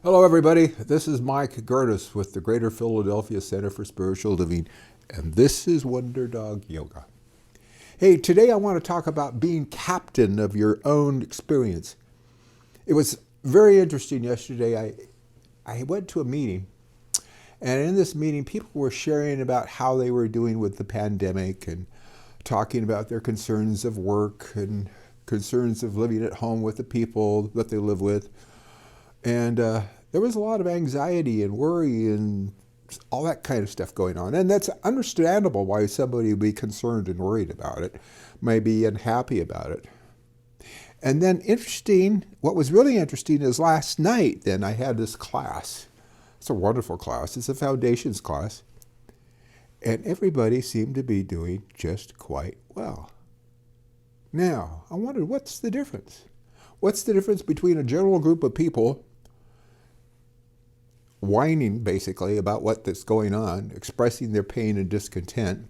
Hello, everybody. This is Mike Gerdes with the Greater Philadelphia Center for Spiritual Living, and this is Wonder Dog Yoga. Hey, today I want to talk about being captain of your own experience. It was very interesting yesterday. I went to a meeting, and in this meeting, people were sharing about how they were doing with the pandemic and talking about their concerns of work and concerns of living at home with the people that they live with. And there was a lot of anxiety and worry and all that kind of stuff going on. And that's understandable why somebody would be concerned and worried about it, may be unhappy about it. And then what was really interesting is last night, then I had this class. It's a wonderful class. It's a foundations class. And everybody seemed to be doing just quite well. Now, I wondered, what's the difference? What's the difference between a general group of people whining basically about what's going on, expressing their pain and discontent,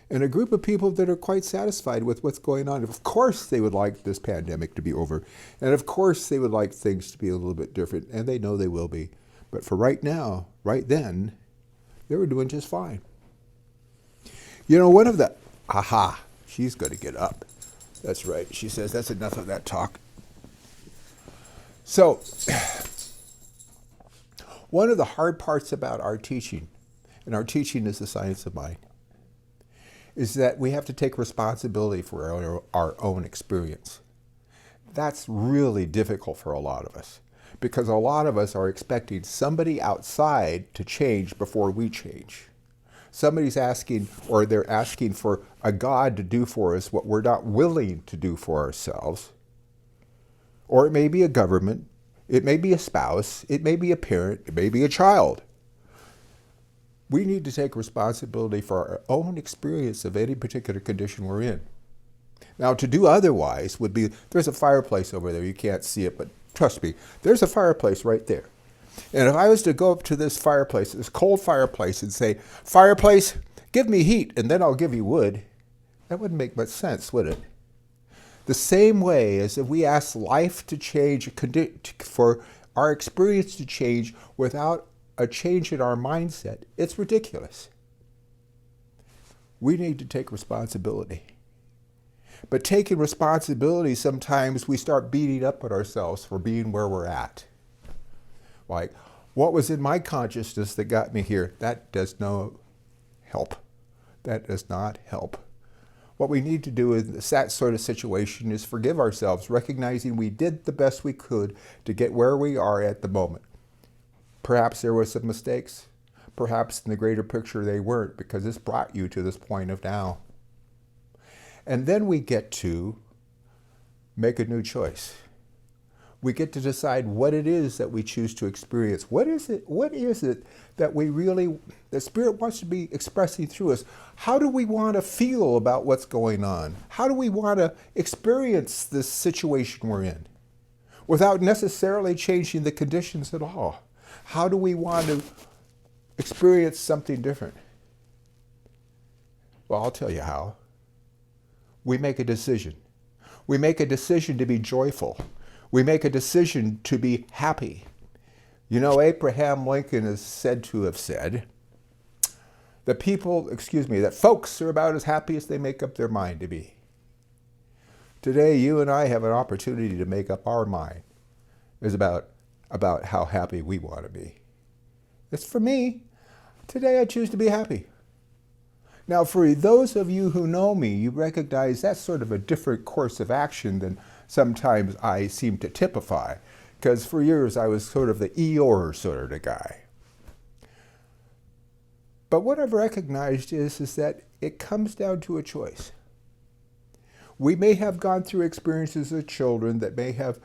and a group of people that are quite satisfied with what's going on? Of course they would like this pandemic to be over, and of course they would like things to be a little bit different, and they know they will be. But for right now, right then, they were doing just fine. You know, she's going to get up. That's right. She says, that's enough of that talk. So, one of the hard parts about our teaching, and our teaching is the science of mind, is that we have to take responsibility for our own experience. That's really difficult for a lot of us, because a lot of us are expecting somebody outside to change before we change. Somebody's asking, or they're asking for a God to do for us what we're not willing to do for ourselves. Or it may be a government, it may be a spouse, it may be a parent, it may be a child. We need to take responsibility for our own experience of any particular condition we're in. Now, to do otherwise would be, there's a fireplace over there, you can't see it, but trust me, there's a fireplace right there. And if I was to go up to this fireplace, this cold fireplace, and say, fireplace, give me heat, and then I'll give you wood, that wouldn't make much sense, would it? The same way as if we ask life to change, for our experience to change without a change in our mindset, it's ridiculous. We need to take responsibility. But taking responsibility, sometimes we start beating up at ourselves for being where we're at. Like, what was in my consciousness that got me here? That does no help. That does not help. What we need to do in that sort of situation is forgive ourselves, recognizing we did the best we could to get where we are at the moment. Perhaps there were some mistakes. Perhaps in the greater picture they weren't, because this brought you to this point of now. And then we get to make a new choice. We get to decide what it is that we choose to experience. What is it that the Spirit wants to be expressing through us? How do we want to feel about what's going on? How do we want to experience this situation we're in without necessarily changing the conditions at all? How do we want to experience something different? Well, I'll tell you how. We make a decision. We make a decision to be joyful. We make a decision to be happy. You know, Abraham Lincoln is said to have said that folks are about as happy as they make up their mind to be. Today, you and I have an opportunity to make up our mind is about how happy we want to be. It's for me. Today, I choose to be happy. Now, for those of you who know me, you recognize that's sort of a different course of action than sometimes I seem to typify, because for years I was sort of the Eeyore sort of guy. But what I've recognized is that it comes down to a choice. We may have gone through experiences as children that may have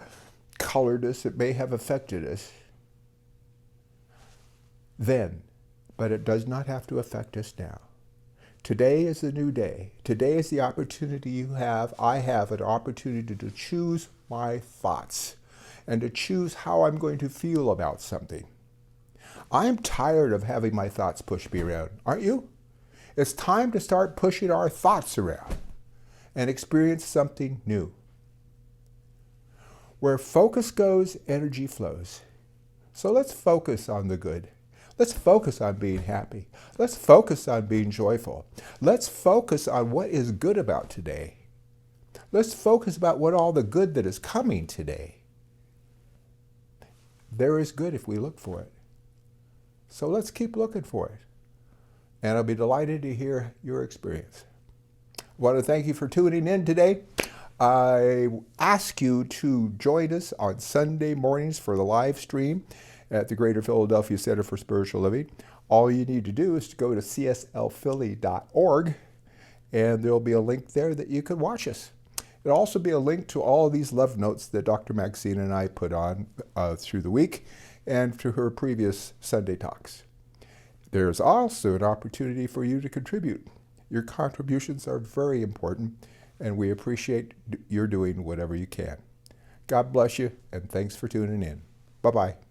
colored us, it may have affected us then, but it does not have to affect us now. Today is a new day. Today is the opportunity I have an opportunity to choose my thoughts and to choose how I'm going to feel about something. I'm tired of having my thoughts push me around, aren't you? It's time to start pushing our thoughts around and experience something new. Where focus goes, energy flows. So let's focus on the good. Let's focus on being happy. Let's focus on being joyful. Let's focus on what is good about today. Let's focus about what all the good that is coming today. There is good if we look for it. So let's keep looking for it. And I'll be delighted to hear your experience. I want to thank you for tuning in today. I ask you to join us on Sunday mornings for the live stream at the Greater Philadelphia Center for Spiritual Living. All you need to do is to go to cslphilly.org, and there'll be a link there that you can watch us. There'll also be a link to all of these love notes that Dr. Maxine and I put on through the week and to her previous Sunday talks. There's also an opportunity for you to contribute. Your contributions are very important, and we appreciate your doing whatever you can. God bless you, and thanks for tuning in. Bye-bye.